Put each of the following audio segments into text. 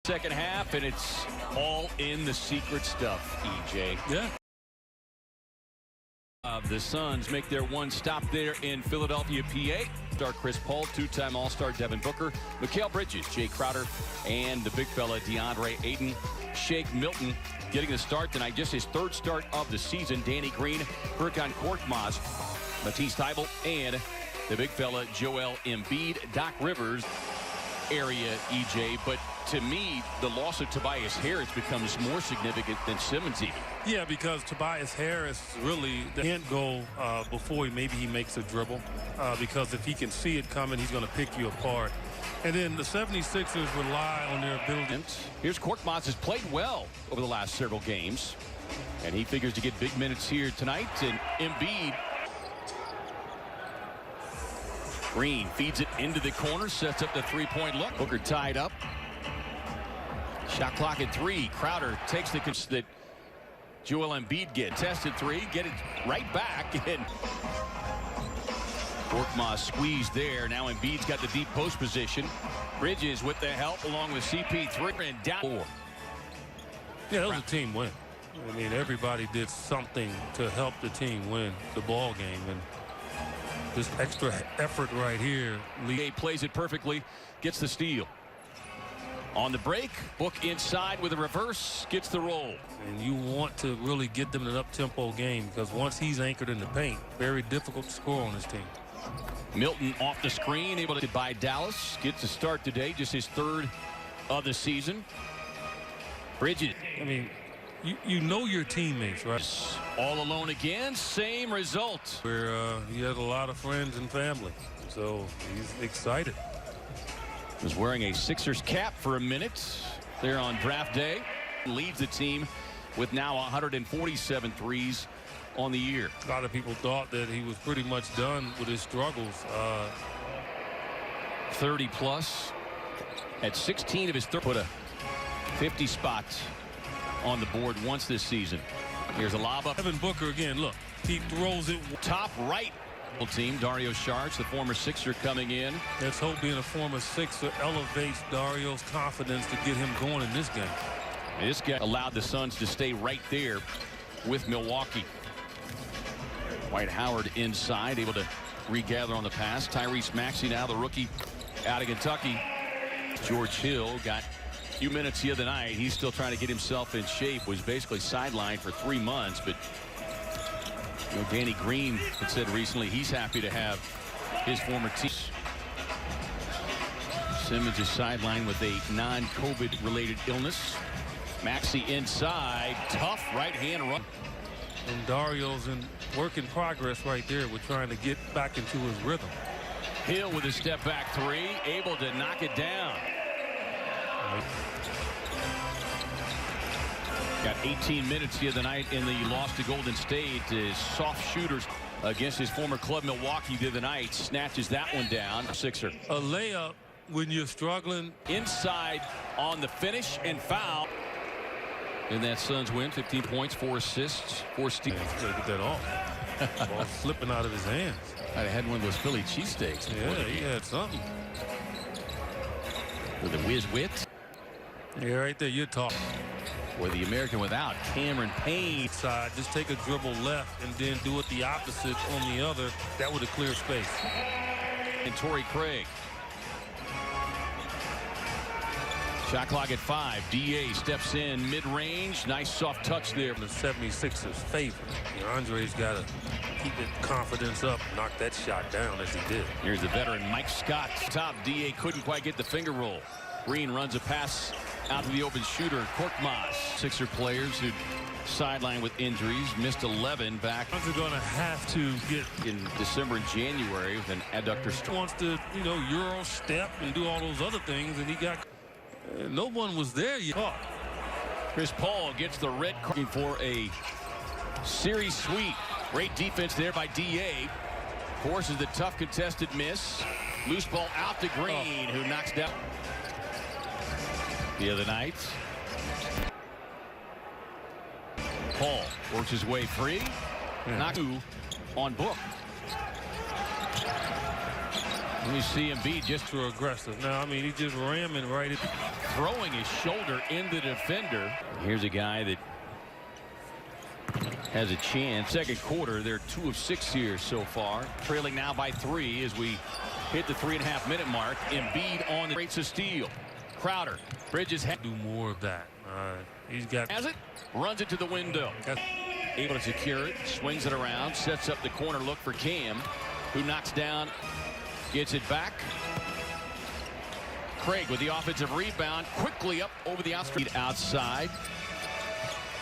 second half, and it's all in the secret stuff, EJ. Yeah. The Suns make their one stop there in Philadelphia, PA. Star Chris Paul, two-time All-Star Devin Booker, Mikal Bridges, Jay Crowder, and the big fella DeAndre Ayton. Shake Milton getting the start tonight, just his third start of the season. Danny Green, Furkan Korkmaz, Matisse Thybulle, and the big fella Joel Embiid. Doc Rivers area, EJ, but to me, the loss of Tobias Harris becomes more significant than Simmons even. Yeah, because Tobias Harris really can't go before maybe he makes a dribble, because if he can see it coming, he's going to pick you apart. And then the 76ers rely on their ability. Here's Korkmaz, has played well over the last several games, and he figures to get big minutes here tonight. And Embiid, Green feeds it into the corner, sets up the three-point look. Booker tied up. Shot clock at 3. Crowder takes the that Joel Embiid gets. Tested 3, get it right back. And Korkmaz squeezed there. Now Embiid's got the deep post position. Bridges with the help along with CP3 and down 4. Yeah, that was a team win. I mean, everybody did something to help the team win the ball game, and this extra effort right here. Lee plays it perfectly, gets the steal. On the break, Book inside with a reverse, gets the roll. And you want to really get them in an up-tempo game, because once he's anchored in the paint, very difficult to score on this team. Milton off the screen, able to buy Dallas. Gets a start today, just his third of the season. Bridges. I mean, you know your teammates, right? All alone again, same result. Where he has a lot of friends and family, so he's excited. Was wearing a Sixers cap for a minute there on draft day. Leads the team with now 147 threes on the year. A lot of people thought that he was pretty much done with his struggles. 30 plus at 16 of his put a 50 spots on the board once this season. Here's a lob up. Devin Booker again. Look, he throws it top right. Team Dario Saric, the former Sixer, coming in. Let's hope being a former Sixer elevates Dario's confidence to get him going in this game. This guy allowed the Suns to stay right there with Milwaukee. Dwight Howard inside, able to regather on the pass. Tyrese Maxey now, the rookie out of Kentucky. George Hill got a few minutes the other night. He's still trying to get himself in shape. Was basically sidelined for 3 months, but you know, Danny Green had said recently he's happy to have his former team. Simmons is sidelined with a non-COVID related illness. Maxey inside, tough right hand run. And Dario's in work in progress right there. We're trying to get back into his rhythm. Hill with a step back 3, able to knock it down. Got 18 minutes the other night in the loss to Golden State. His soft shooters against his former club Milwaukee the other night. Snatches that one down. Sixer. A layup when you're struggling. Inside on the finish and foul. And that Suns win. 15 points, 4 assists, 4 steals. Yeah, get that off. Ball slipping out of his hands. I'd have had one of those Philly cheesesteaks. Yeah, he had something. With a whiz wit. Yeah, right there, you're talking. With the American without Cameron Payne. Side, just take a dribble left and then do it the opposite on the other. That would have cleared space. And Torrey Craig. Shot clock at 5. DA steps in mid-range. Nice soft touch there. The 76ers favor. Andre's got to keep his confidence up, knock that shot down as he did. Here's the veteran Mike Scott. Top. DA couldn't quite get the finger roll. Green runs a pass out to the open shooter, Korkmaz. Sixer players who sidelined with injuries, missed 11 back. They're going to have to get in December and January with an adductor. He wants to, you know, Euro step and do all those other things, and he got no one was there yet. Chris Paul gets the red card for a series sweep. Great defense there by DA. Forces the tough contested miss. Loose ball out to Green, who knocks down the other night. Paul works his way free. Knocks on Book. And you see Embiid just too aggressive. Now, I mean, he's just ramming right at throwing his shoulder in the defender. Here's a guy that has a chance. Second quarter, they're 2 of 6 here so far. Trailing now by 3 as we hit the 3.5-minute mark. Embiid on the rates of steal. Crowder. Bridges do more of that. He's got has it. Runs it to the window. Able to secure it. Swings it around. Sets up the corner look for Cam, who knocks down. Gets it back. Craig with the offensive rebound. Quickly up over the outside.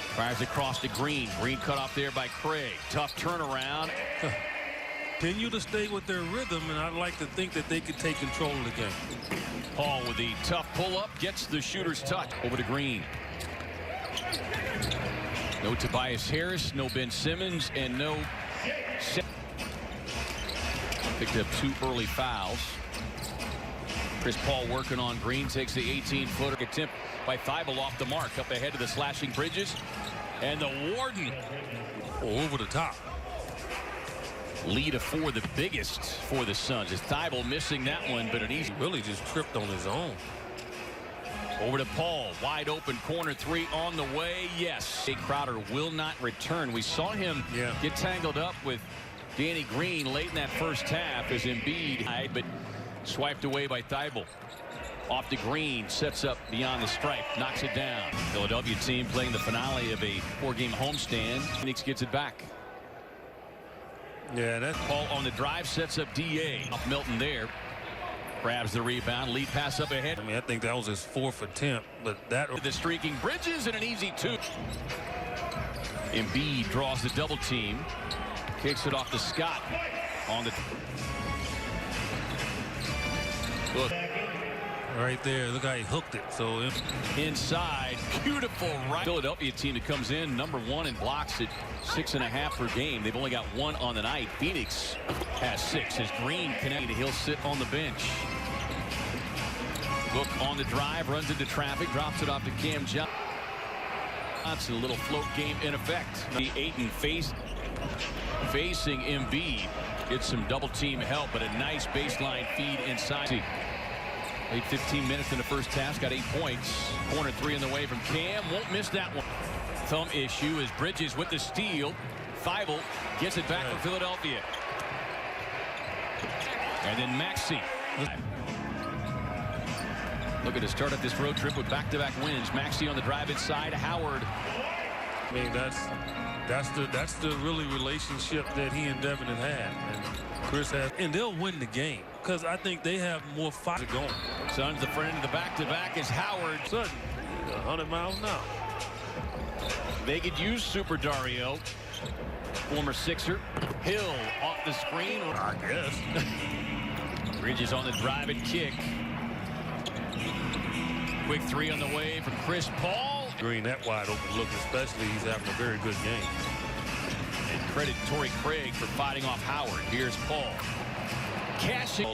Fires across to Green. Green cut off there by Craig. Tough turnaround. Continue to stay with their rhythm, and I'd like to think that they could take control of the game. Paul with the tough pull-up gets the shooter's touch. Over to Green. No Tobias Harris, no Ben Simmons, and no... Picked up 2 early fouls. Chris Paul working on Green, takes the 18-footer attempt by Thibault off the mark, up ahead of the slashing Bridges. And the Warden over the top. Lead of 4, the biggest for the Suns. Is Thibault missing that one, but an easy. Really just tripped on his own. Over to Paul. Wide open corner 3 on the way. Yes. Jay Crowder will not return. We saw him get tangled up with Danny Green late in that first half as Embiid, but swiped away by Thibault. Off to Green, sets up beyond the stripe, knocks it down. Philadelphia team playing the finale of a 4-game homestand. Phoenix gets it back. Yeah, that's Paul on the drive, sets up DA. Off Milton there. Grabs the rebound, lead pass up ahead. I mean, I think that was his 4th attempt, but that the streaking Bridges and an easy 2. Embiid draws the double team, kicks it off to Scott on the look right there. Look how he hooked it. So inside, beautiful right. Philadelphia team that comes in #1 in blocks at 6.5 per game. They've only got 1 on the night. Phoenix has 6 as Green connected. He'll sit on the bench. Look on the drive, runs into traffic, drops it off to Cam Johnson. A little float game in effect. The Ayton facing Embiid. Gets some double team help, but a nice baseline feed inside. Played 15 minutes in the first half, got 8 points. Corner 3 in the way from Cam, won't miss that one. Thumb issue as Bridges with the steal. Thibault gets it back from Philadelphia. And then Maxey. Looking to start up this road trip with back-to-back wins. Maxey on the drive inside. Howard. I mean, that's the really relationship that he and Devin have had. And Chris has, and they'll win the game because I think they have more fight going. Suns the front end of the back-to-back is Howard. Sudden, 100 miles an hour. They could use Super Dario. Former Sixer. Hill off the screen. I guess. Bridges on the drive and kick. Quick 3 on the way from Chris Paul. Green, that wide open look, especially he's having a very good game. And credit Torrey Craig for fighting off Howard. Here's Paul. Cashing.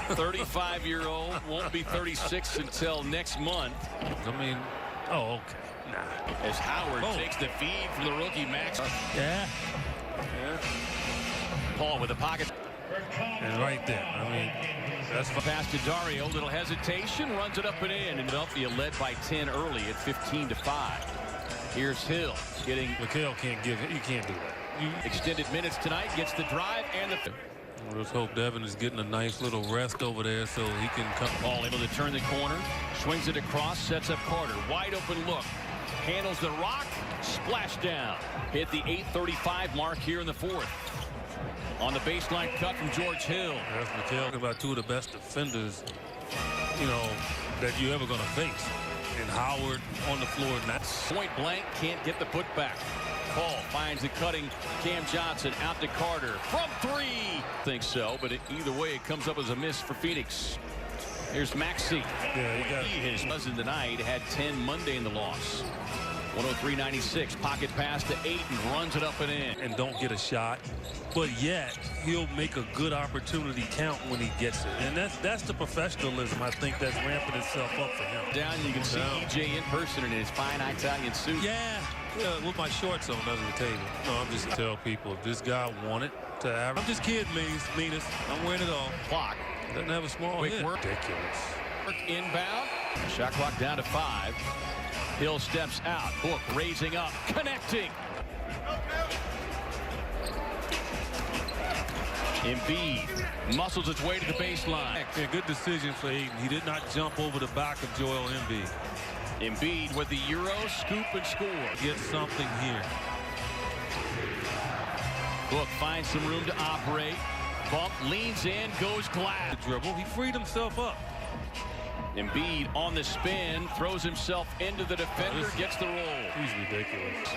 35-year-old won't be 36 until next month. I mean, oh, okay. Nah. As Howard takes the feed from the rookie Max. Yeah. Paul with the pocket. And right there, I mean, that's pass to Dario. Little hesitation, runs it up and in. And Philadelphia led by 10 early at 15-5. Here's Hill getting. McHale can't give it. You can't do that. Extended minutes tonight. Gets the drive and the. Let's hope Devin is getting a nice little rest over there so he can come. Paul able to turn the corner, swings it across, sets up Carter. Wide open look. Handles the rock. Splash down. Hit the 8:35 mark here in the 4th. On the baseline cut from George Hill. That's McHale about 2 of the best defenders, you know, that you're ever going to face. And Howard on the floor. Point blank, can't get the putback. Paul finds the cutting Cam Johnson out to Carter from 3. Think so, but either way, it comes up as a miss for Phoenix. Here's Maxey. Yeah, you got his cousin tonight had 10 Monday in the loss. 103-96, pocket pass to Ayton, runs it up and in. And don't get a shot, but yet he'll make a good opportunity count when he gets it. And that's the professionalism, I think, that's ramping itself up for him. Down, you can see EJ in person in his fine Italian suit. Yeah, Yeah, with my shorts on under the table. No, I'm just tell people if this guy wanted to average. I'm just kidding, Means. I'm wearing it all. Clock. Doesn't have a small Quick hit. work. Ridiculous. Inbound. Shot clock down to 5. Hill steps out. Book raising up. Connecting. Embiid muscles its way to the baseline. Yeah, good decision for Aiden. He did not jump over the back of Joel Embiid. Embiid with the Euro scoop and score. Get something here. Book finds some room to operate. Bump, leans in, goes glass. Dribble. He freed himself up. Embiid on the spin, throws himself into the defender, gets the roll. He's ridiculous.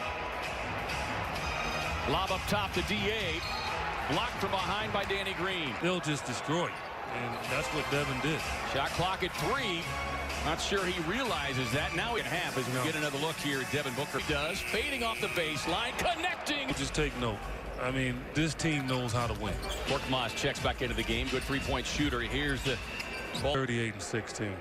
Lob up top to D8. Blocked from behind by Danny Green. They'll just destroy. And that's what Devin did. Shot clock at 3. Not sure he realizes that. Now at half as we get another look here at Devin Booker. He does. Fading off the baseline. Connecting. Just take note. I mean, this team knows how to win. Korkmaz checks back into the game. Good three-point shooter. Here's the ball. 38-16.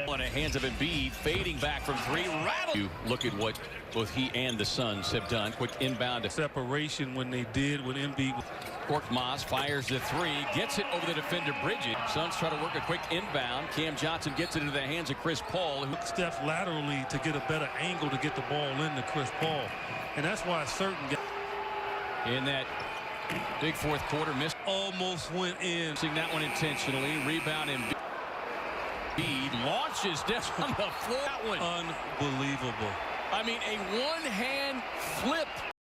On the hands of Embiid. Fading back from 3. Rattle. You look at what both he and the Suns have done. Quick inbound. Separation when they did with Embiid. Korkmaz fires the 3, gets it over the defender Bridges. Suns try to work a quick inbound. Cam Johnson gets it into the hands of Chris Paul. Who steps laterally to get a better angle to get the ball into Chris Paul. And that's why certain guys in that big fourth quarter missed. Almost went in. Seeing that one intentionally. Rebound Embiid launches this on the floor. That one. Unbelievable. I mean, a one-hand flip